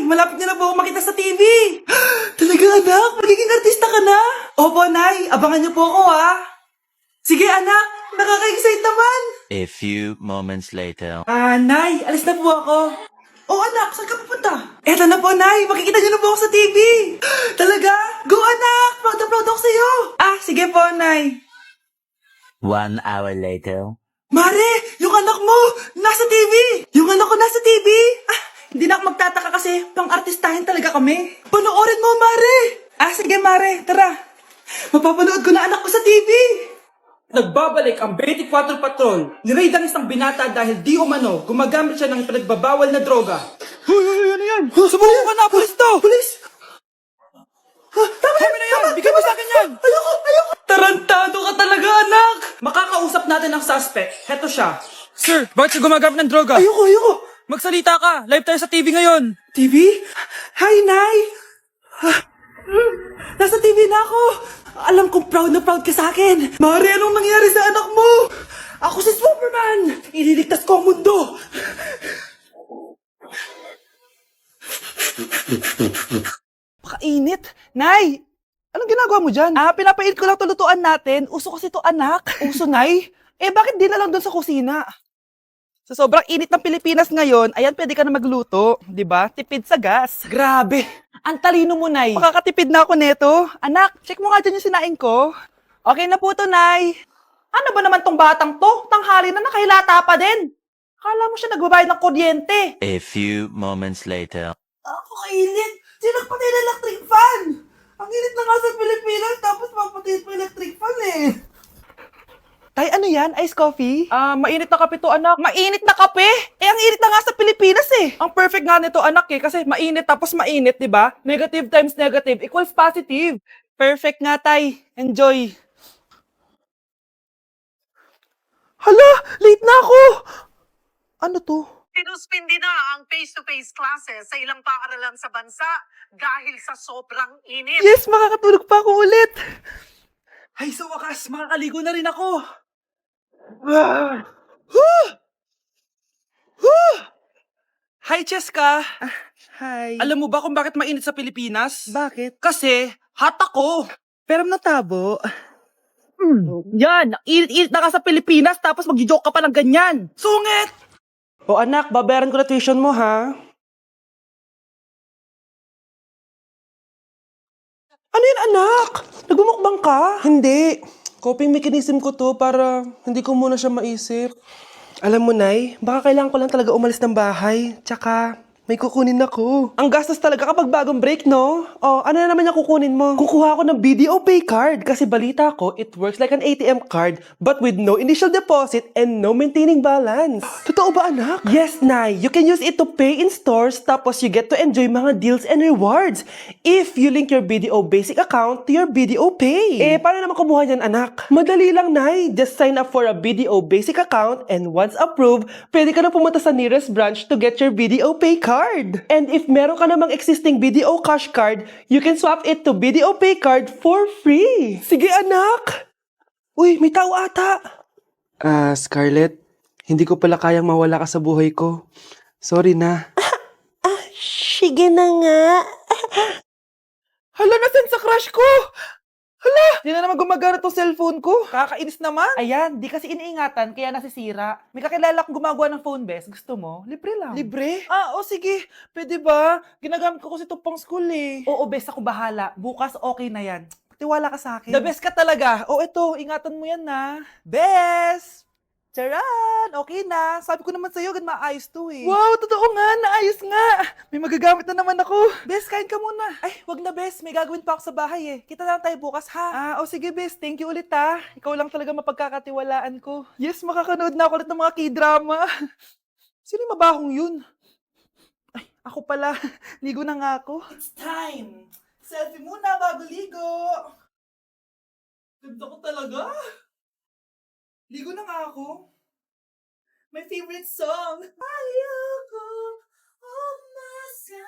malapit na po ako makita sa TV. Talaga anak, magiging artista ka na? Opo, Nay. Abangan niyo po ako, ha? Sige, anak. Nakaka-excite naman. A few moments later. Nay, alis na po ako. Oh, anak, saan ka pupunta? Eto na po, Nay. Makikita niyo na po ako sa TV. Talaga? Go, anak. Proud na proud ako sa'yo. Sige po, Nay. 1 hour later. Mare, yung anak mo, nasa TV. Yung anak ko nasa TV. Hindi na ako magtataka kasi pang-artistahin talaga kami. Panoorin mo, Mare. Sige, Mare. Tara. Mapapanood ko na anak ko sa TV. Nagbabalik ang 24 Patrol. Niraid ang isang binata dahil di umano gumagamit siya ng pinagbabawal na droga. Hoy, ano yan? Sumuko ka na, pulis to! Pulis? Tama na yan! Bigyan mo sa akin yan! Ayoko! Tarantado ka talaga, anak! Makakausap natin ang suspect. Heto siya. Sir, bakit siya gumagamit ng droga? Ayoko! Magsalita ka! Live tayo sa TV ngayon! TV? Hi, Nay! Nasa TV na ako! Alam kong proud na proud ka sa akin! Mari, anong nangyari sa anak mo? Ako si Superman! Ililigtas ko ang mundo! Pakainit! Nay! Anong ginagawa mo dyan? Pinapainit ko lang tulutuan natin. Uso kasi to, anak. Uso, Nay? Bakit di na lang doon sa kusina? Sa sobrang init ng Pilipinas ngayon, ayan, pwede ka na magluto. Di ba? Tipid sa gas. Grabe! Ang talino mo, Nay. Makakatipid na ako neto. Anak, check mo nga dyan yung sinaing ko. Okay na po to, Nay. Ano ba naman tong batang to? Tanghali na nakahilata pa din. Akala mo siya nagbabayad ng kuryente. A few moments later. Ako kainit. Sinakpatay na electric fan. Ang init na nga sa Pilipinas, tapos mapatay pa electric fan eh. Tay, ano yan? Ice coffee? Mainit na kape to, anak. Mainit na kape? Ang init na nga sa Pilipinas eh. Ang perfect nga nito, anak kasi mainit tapos mainit, di ba? Negative times negative equals positive. Perfect nga, Tay. Enjoy. Hala, late na ako. Ano to? Sinuspindi na ang face-to-face classes sa ilang paaralan sa bansa dahil sa sobrang init. Yes, makakatulog pa ako ulit. Ay, sa wakas, makakaligo na rin ako. Hi, Cheska. Hi. Alam mo ba kung bakit mainit sa Pilipinas? Bakit? Kasi, hot ako. Pero natabo. Yan, init-init na ka sa Pilipinas tapos mag-joke ka pa ng ganyan. Sungit! O anak, babayaran ko na tuition mo, ha? Ano yan, anak? Nagmumukbang ka? Hindi. Coping mechanism ko to para hindi ko muna siya maisip. Alam mo, Nay, baka kailangan ko lang talaga umalis ng bahay. Tsaka, may kukunin ako. Ang gastos talaga kapag bagong break, no? Ano na naman yung kukunin mo? Kukuha ako ng BDO Pay card kasi balita ko, it works like an ATM card but with no initial deposit and no maintaining balance. Totoo ba, anak? Yes, Nay. You can use it to pay in stores tapos you get to enjoy mga deals and rewards if you link your BDO Basic account to your BDO Pay. Paano naman kumuha yan, anak? Madali lang, Nay. Just sign up for a BDO Basic account and once approved, pwede ka na pumunta sa nearest branch to get your BDO Pay card. And if meron ka namang existing BDO Cash card, you can swap it to BDO Pay card for free. Sige, anak. Uy, may tao ata. Scarlett, hindi ko pala kayang mawala ka sa buhay ko. Sorry na. Sige na nga. Hala, nasan sa crush ko? Hala! Di na naman gumagana tong cellphone ko. Kakainis naman. Ayan, di kasi iniingatan, kaya nasisira. May kakilala kong gumagawa ng phone best. Gusto mo? Libre lang. Libre? Sige. Pwede ba? Ginagamit ko kasi ito pang school eh. Oo, best ako bahala. Bukas okay na yan. Tiwala ka sa akin. The best ka talaga. Ito, ingatan mo yan na. Best! Charan! Okay na. Sabi ko naman sa'yo, maayos to eh. Wow, totoo nga. Naayos nga. May magagamit na naman ako. Bes, kain ka muna. Ay, wag na, Bes. May gagawin pa ako sa bahay eh. Kita na lang tayo bukas, ha? Sige, Bes. Thank you ulit, ha. Ikaw lang talaga mapagkakatiwalaan ko. Yes, makakanood na ako ulit ng mga K-drama. Sino yung mabahong yun? Ay, ako pala. Ligo na nga ako. It's time. Selfie muna bago ligo. Ganda ko talaga. Ligo na nga ako. My favorite song. Ayoko of myself.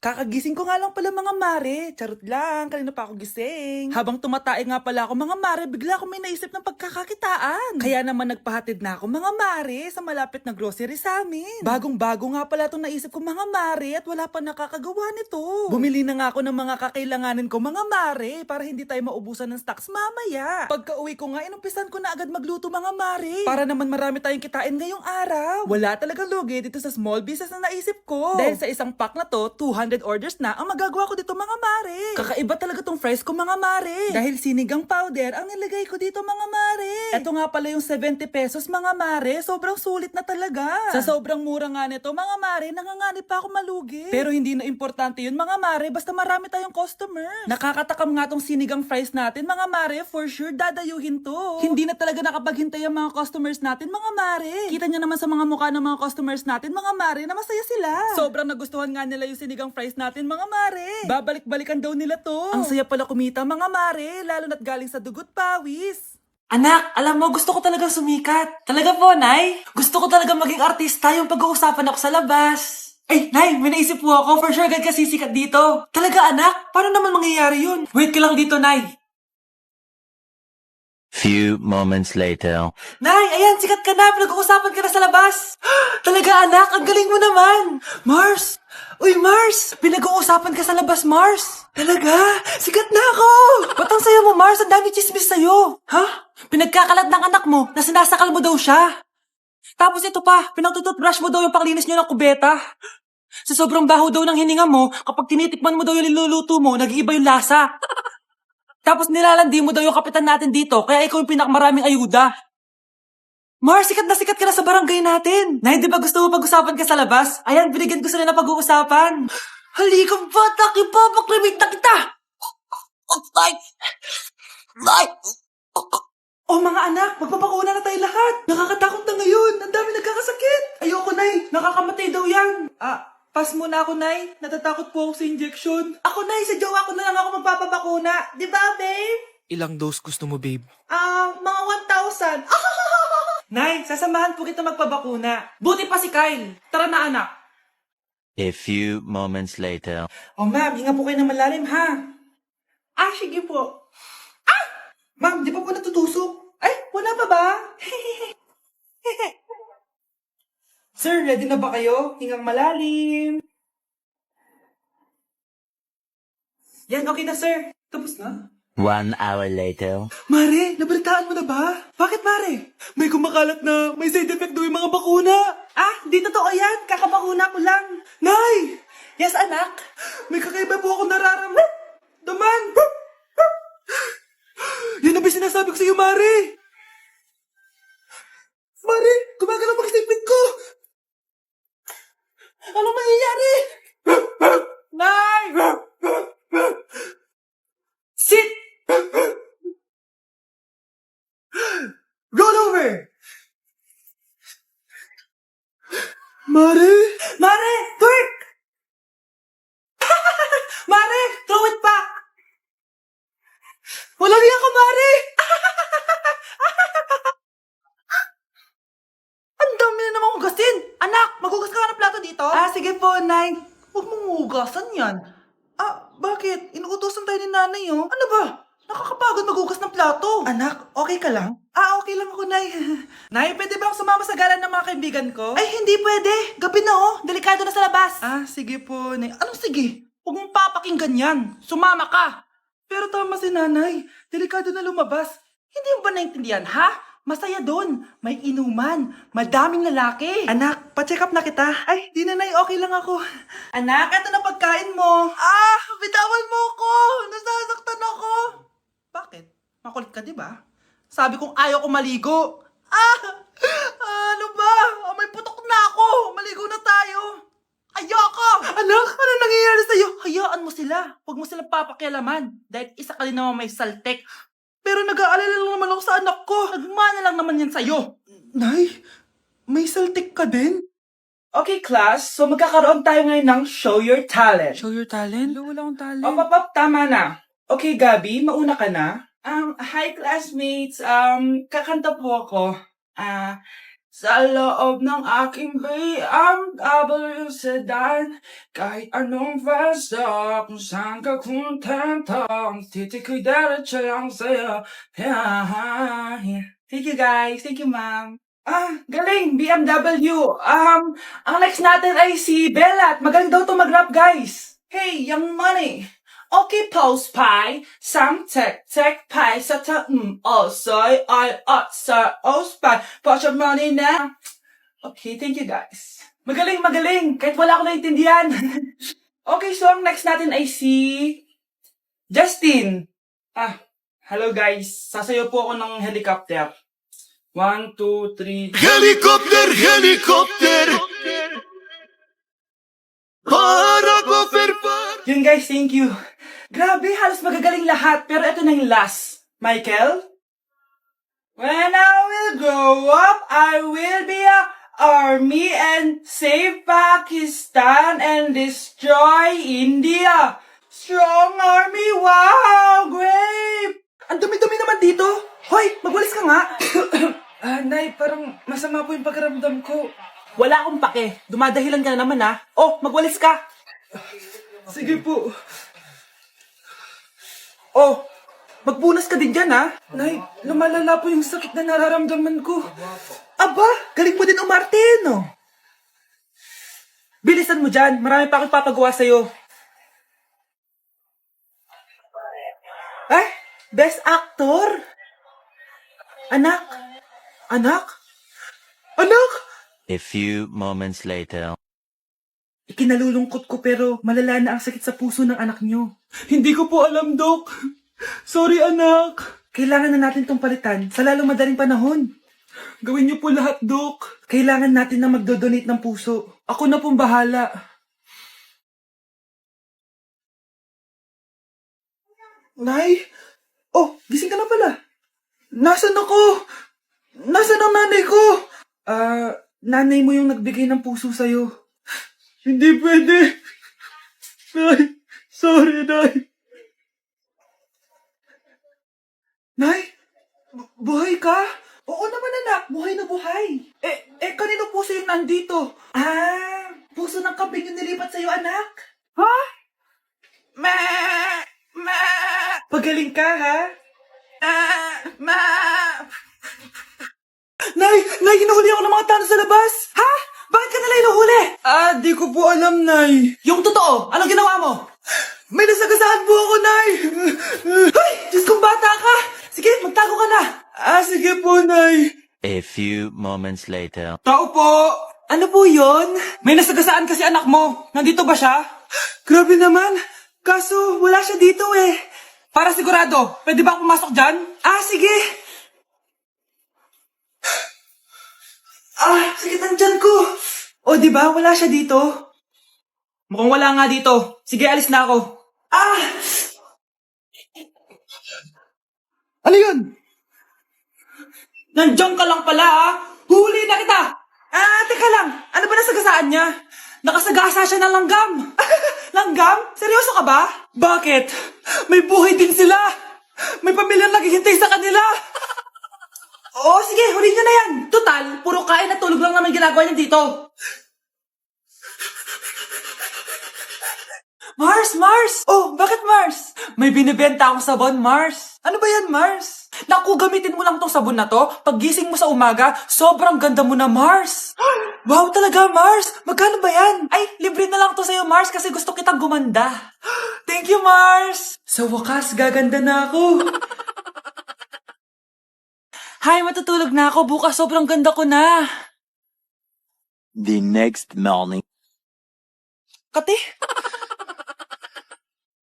Kakagising ko nga lang pala mga mare. Charot lang, kanina pa ako gising. Habang tumatae nga pala ako mga mare, bigla ako may naisip ng pagkakakitaan. Kaya naman nagpahatid na ako mga mare sa malapit na grocery sa amin. Bagong-bago nga pala itong naisip ko mga mare at wala pa nakakagawa nito. Bumili na nga ako ng mga kakailanganin ko mga mare para hindi tayo maubusan ng stocks mamaya. Pagka uwi ko nga, inumpisan ko na agad magluto mga mare. Para naman marami tayong kitain ngayong araw. Wala talagang lugi dito sa small business na naisip ko. Dahil sa isang pack na to, 200 orders na ang magagawa ko dito mga mare. Kakaiba talaga tong fries ko mga mare. Dahil sinigang powder ang nilagay ko dito mga mare. Ito nga pala yung 70 pesos mga mare. Sobrang sulit na talaga. Sa sobrang mura nga nito mga mare, nanganganib pa ako malugi. Pero hindi na importante yun mga mare, basta marami tayong customer. Nakakatakam nga tong sinigang fries natin mga mare, for sure dadayuhin to. Hindi na talaga nakapaghintay ang mga customers natin mga mare. Kita niya naman sa mga mukha ng mga customers natin mga mare na masaya sila. Sobrang nagustuhan nga nila yung sinigang fries natin mga mare. Babalik-balikan daw nila to. Ang saya pala kumita mga mare, lalo na't galing sa dugot pawis. Anak, alam mo, gusto ko talagang sumikat. Talaga po, Nay? Gusto ko talagang maging artista yung pag-uusapan ako sa labas. Ay, Nay, may naisip po ako. For sure, agad ka sisikat dito. Talaga, anak? Paano naman mangyayari yun? Wait ka lang dito, Nay. Few moments later. Nay, ayan, sikat ka na. Pinag-uusapan ka na sa labas. Talaga, anak, ang galing mo naman. Mars! Uy, Mars! Pinag-uusapan ka sa labas, Mars. Talaga? Sikat na ako! Ba't ang saya mo, Mars? Ang dami chismis sa'yo. Ha? Pinagkakalat ng anak mo na sinasakal mo daw siya. Tapos ito pa, pinagtututbrush mo daw yung panglinis niyo ng kubeta. Sa sobrang baho daw ng hininga mo, kapag tinitikman mo daw yung niluluto mo, nag-iiba yung lasa. Tapos nilalandi mo daw yung kapitan natin dito, kaya ikaw yung pinakamaraming ayuda. Mars, sikat ka na sa barangay natin. Nay, di ba gusto mo pag-usapan ka sa labas? Ayan, binigyan ko sila na pag-uusapan. Halika, bata, ipapakrimig na kita! Oh, mga anak, magpapakuna na tayo lahat. Nakakatakot na ngayon. Ang dami nagkakasakit. Ayoko, Nay. Nakakamatay daw yan. Pass muna ako, Nay. Natatakot po ako sa injection. Ako, Nay. Sa jowa ko na lang ako magpapabakuna. Di ba, babe? Ilang dose gusto mo, babe? Mga 1,000. Nay, sasamahan po kita magpabakuna. Buti pa si Kyle. Tara na, anak. A few moments later. Oh, ma'am, hinga po kayo ng malalim, ha? Sige po. Ma'am, di pa po natutusok? Ay, wala pa ba? Sir, ready na ba kayo? Hingang malalim. Yan, okay na, sir. Tapos na. 1 hour later. Mare, nabalitaan mo na ba? Bakit, Mare? May kumakalat na may side effect daw yung mga bakuna. Di totoo yan. Kakabakuna ko lang. Nay! Yes, anak? May kakaiba po ako nararamdaman. Yan ang ba sinasabi ko sa iyo, Mare? Mare, gumagalaw mag-isipin ko. Ano mangyayari? Nay! Sit! Roll over! Mare! Mare! Twerk! Mare! Throw it back! Walang iya ka, Mare! Ang dami na namang hugasin! Anak, maghugas ka nga ng plato dito? Sige po, Nay. Huwag mong hugasan yan. Bakit? Inuutosan tayo ni nanay, oh. Ano ba? Nakakapagod maghugas ng plato. Anak, okay ka lang? Okay lang ako, Nay. Nay, pwede ba akong sumama sa gala ng mga kaibigan ko? Ay, hindi pwede. Gabi na, oh. Delikado na sa labas. Sige po, Nay. Anong sige? Huwag mong papakinggan yan. Sumama ka. Pero tama si nanay. Delikado na lumabas. Hindi mo ba naintindihan, ha? Masaya doon. May inuman. Madaming lalaki. Anak, pa-check up na kita. Ay, di nanay, okay lang ako. Anak, eto na pagkain mo. Bitawan mo ko. Nasasaktan ako. Bakit? Makulit ka, di ba? Sabi kong ayaw ko maligo. Ano ba? May putok na ako. Maligo na tayo. Ayoko! Anak, ano nangyayari sa'yo? Hayaan mo sila. Huwag mo silang papakialaman. Dahil isa ka din naman may saltek. Pero nag-aalala lang naman ako sa anak ko. Nagmana lang naman yan sa'yo. Nay, may saltik ka din? Okay, class. So, magkakaroon tayo ngayon ng Show Your Talent. Show your talent? Wala akong talent. Pop, tama na. Okay, Gabi, mauna ka na. Hi, classmates. Kakanta po ako. Sa loob ng aking BMW sedan, kahit anong pwesto, kung saan ka kontento, ang titik ko'y diretso lang sa'yo. Yeah. Thank you guys, thank you ma'am. Galing, BMW. Ang next natin ay si Bellat. Magaling daw to mag-rap, guys. Hey, young money. Okay, post pie. Sam tek pie sa ta soy I sa pie. Put your money now. Okay, thank you guys. Magaling, magaling. Kahit wala ko naintindihan. Okay, so ang next natin ay si Justin. Hello guys. Sasayaw po ako ng helicopter. 1, 2, 3. Helicopter, helicopter. Para ko Yun guys, thank you. Grabe, halos magagaling lahat. Pero ito na yung last. Michael? When I will grow up, I will be a army and save Pakistan and destroy India. Strong army, wow, great! Ang dumi-dumi naman dito. Hoy, magwalis ka nga. Nay, parang masama po yung pakiramdam ko. Wala akong pake. Dumadahilan ka na naman Oh, magwalis ka. Sige po. Oh, magpunas ka din dyan Nay, lumalala po yung sakit na nararamdaman ko. Aba, galing mo din umarte, no? Bilisan mo dyan. Marami pa akong papagawa sa'yo. Best actor? Anak? Anak? Anak? A few moments later. Ikinalulungkot ko pero malala na ang sakit sa puso ng anak nyo. Hindi ko po alam, Dok. Sorry, anak. Kailangan na natin tong palitan sa lalong madaling panahon. Gawin niyo po lahat, Dok. Kailangan natin na magdodonate ng puso. Ako na pong bahala. Nay? Oh, gising ka na pala. Nasaan ako? Nasaan ang nanay ko? Nanay mo yung nagbigay ng puso sa'yo. Hindi pwede. Nay, sorry, Nay. Nay, buhay ka? Oo naman, anak. Buhay na buhay. Kanino puso yung nandito? Puso ng kambing yung nilipat sa'yo, anak. Ha? Pagaling ka, ha? Nay, hinuhuli ako ng mga tano sa labas. Ha? Bakit ka nila hinuhuli? Di ko po alam, Nay. Yung totoo, anong ginawa mo? May nasagasaan po ako, Nay. Ay, Diyos kong bata ka. Sige, magtago ka na. Sige po, Nay. A few moments later. Tao po. Ano po yon? May nasagasaan kasi anak mo. Nandito ba siya? Grabe naman. Kaso, wala siya dito Para sigurado, pwede ba ako pumasok dyan? Sige. Sige, nandyan ko. O, di ba? Wala siya dito. Mukhang wala nga dito. Sige, alis na ako. Ano yun? Nandiyan ka lang pala, Huli na kita! Teka lang. Ano ba nasagasaan niya? Nakasagasa siya ng langgam. Langgam? Seryoso ka ba? Bakit? May buhay din sila. May pamilyang naghihintay sa kanila. Oo, sige, huli niyo na yan. Total, puro kain at tulog lang naman ginagawa niya dito. Mars! Oh, bakit Mars? May binibenta akong sabon, Mars. Ano ba yan, Mars? Naku, gamitin mo lang tong sabon na to. Paggising mo sa umaga, sobrang ganda mo na, Mars. Wow, talaga, Mars. Magkano ba yan? Ay, libre na lang to sa'yo, Mars, kasi gusto kitang gumanda. Thank you, Mars. Sa wakas, gaganda na ako. Hay, matutulog na ako. Bukas, sobrang ganda ko na. The next morning. Kati?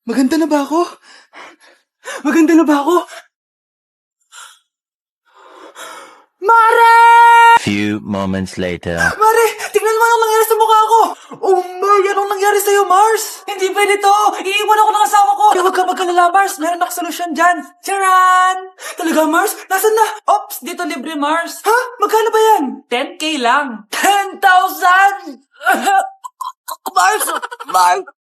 Maganda na ba ako? Maganda na ba ako? Mare! Few moments later. Mare, tingnan mo anong nangyari sa mukha ko! Oh my, anong nangyari sa'yo, Mars? Hindi pwede to! Iiwan ako ng asawa ko! Huwag ka magkalala, Mars. Meron akong solusyon dyan. Charan! Talaga, Mars? Nasaan na? Ops, dito libre, Mars. Ha? Magkano ba yan? 10K lang. 10,000! Mars!